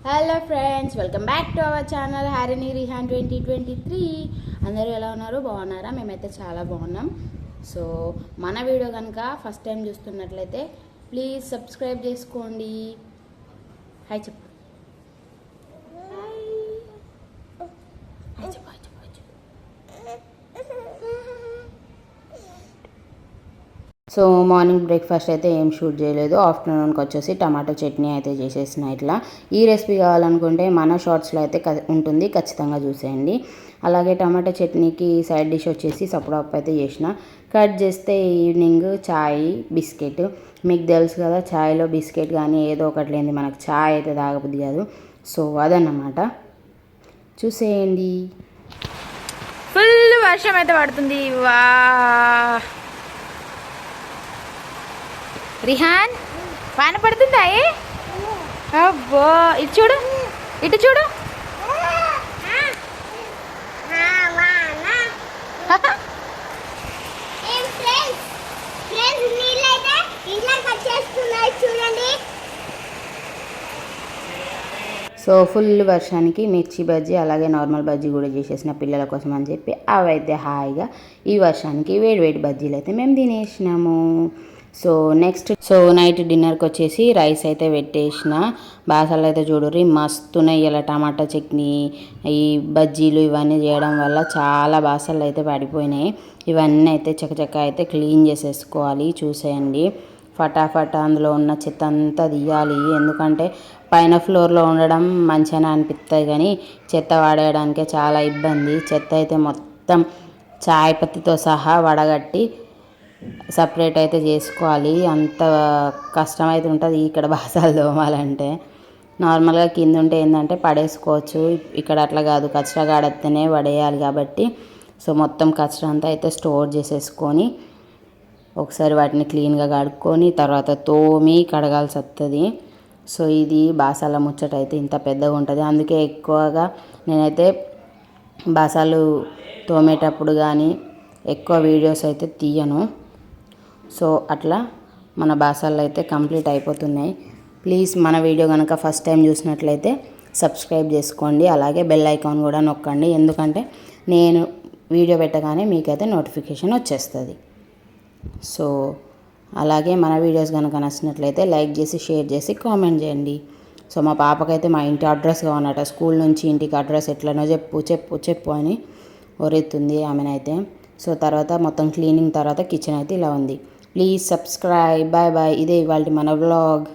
Hello friends, welcome back to our channel Harini Rihan 2023. అందరూ ఎలా ఉన్నారు? బాగున్నారా? మేమైతే చాలా బాగున్నాం. సో మన వీడియో కనుక ఫస్ట్ టైం చూస్తున్నట్లయితే ప్లీజ్ సబ్స్క్రైబ్ చేసుకోండి. హాయ్ చెప్పు. సో మార్నింగ్ బ్రేక్ఫాస్ట్ అయితే ఏం షూట్ చేయలేదు. ఆఫ్టర్నూన్కి వచ్చేసి టమాటో చట్నీ అయితే చేసేసిన. ఇట్లా ఈ రెసిపీ కావాలనుకుంటే మన షార్ట్స్లో అయితే ఉంటుంది, ఖచ్చితంగా చూసేయండి. అలాగే టమాటో చట్నీకి సైడ్ డిష్ వచ్చేసి సపడాపప్పు అయితే చేసిన. కట్ చేస్తే ఈవినింగ్ చాయ్ బిస్కెట్, మీకు తెలుసు కదా చాయ్లో బిస్కెట్ కానీ ఏదో ఒకటి లేని మనకు చాయ్ అయితే తాగబుద్ది కాదు. సో అదన్నమాట, చూసేయండి. ఫుల్ వర్షం అయితే పడుతుంది. వా రిహాన్, వాన పడుతుందా? అబ్బో, ఇటు చూడు, ఇటు చూడు. సో ఫుల్ వర్షానికి మిర్చి బజ్జీ అలాగే నార్మల్ బజ్జీ కూడా చేసేసిన పిల్లల కోసం అని చెప్పి అవైతే హాయిగా ఈ వర్షానికి వేడి బజ్జీలు అయితే మేము తినేసినాము. సో నైట్ డిన్నర్కి వచ్చేసి రైస్ అయితే పెట్టేసిన. బాసాలు అయితే చూడుర్రి మస్తున్నాయి. ఇలా టమాటా చట్నీ, ఈ బజ్జీలు ఇవన్నీ చేయడం వల్ల చాలా బాసాలు అయితే పడిపోయినాయి. ఇవన్నీ అయితే చకచక అయితే క్లీన్ చేసేసుకోవాలి. చూసేయండి, ఫటాఫట అందులో ఉన్న చెత్త అంతా తీయాలి. ఎందుకంటే పైన ఫ్లోర్లో ఉండడం మంచిగానే అనిపిస్తుంది, కానీ చెత్త వాడేయడానికే చాలా ఇబ్బంది. చెత్త అయితే మొత్తం చాయ్ పత్తితో సహా వడగట్టి సపరేట్ అయితే చేసుకోవాలి. అంత కష్టమైతే ఉంటుంది ఇక్కడ బాసాలు తోమాలంటే. నార్మల్గా కింద ఉంటే ఏంటంటే పడేసుకోవచ్చు, ఇక్కడ అట్లా కాదు, కచరా గాడెత్తనే పడేయాలి. కాబట్టి సో మొత్తం కచరా అంతా అయితే స్టోర్ చేసేసుకొని ఒకసారి వాటిని క్లీన్గా కడుక్కొని తర్వాత తోమి కడగాల్సి వస్తుంది. సో ఇది బాసాల ముచ్చట అయితే ఇంత పెద్దగా ఉంటుంది. అందుకే ఎక్కువగా నేనైతే బాసాలు తోమేటప్పుడు కానీ ఎక్కువ వీడియోస్ అయితే తీయను. సో అట్లా మన బాసాలు అయితే కంప్లీట్ అయిపోతున్నాయి. ప్లీజ్ మన వీడియో కనుక ఫస్ట్ టైం చూసినట్లయితే సబ్స్క్రైబ్ చేసుకోండి, అలాగే బెల్ ఐకాన్ కూడా నొక్కండి. ఎందుకంటే నేను వీడియో పెట్టగానే మీకైతే నోటిఫికేషన్ వచ్చేస్తుంది. సో అలాగే మన వీడియోస్ కనుక నచ్చినట్లయితే లైక్ చేసి షేర్ చేసి కామెంట్ చేయండి. సో మా పాపకైతే మా ఇంటి అడ్రస్ కావాలన్నట. స్కూల్ నుంచి ఇంటికి అడ్రస్ ఎట్లనో చెప్పు అని ఒరెత్తుంది ఆమెనైతే. సో తర్వాత మొత్తం క్లీనింగ్ తర్వాత కిచెన్ అయితే ఇలా ఉంది. Please subscribe. Bye bye. ఇదే ఇవాళ మన వ్లాగ్.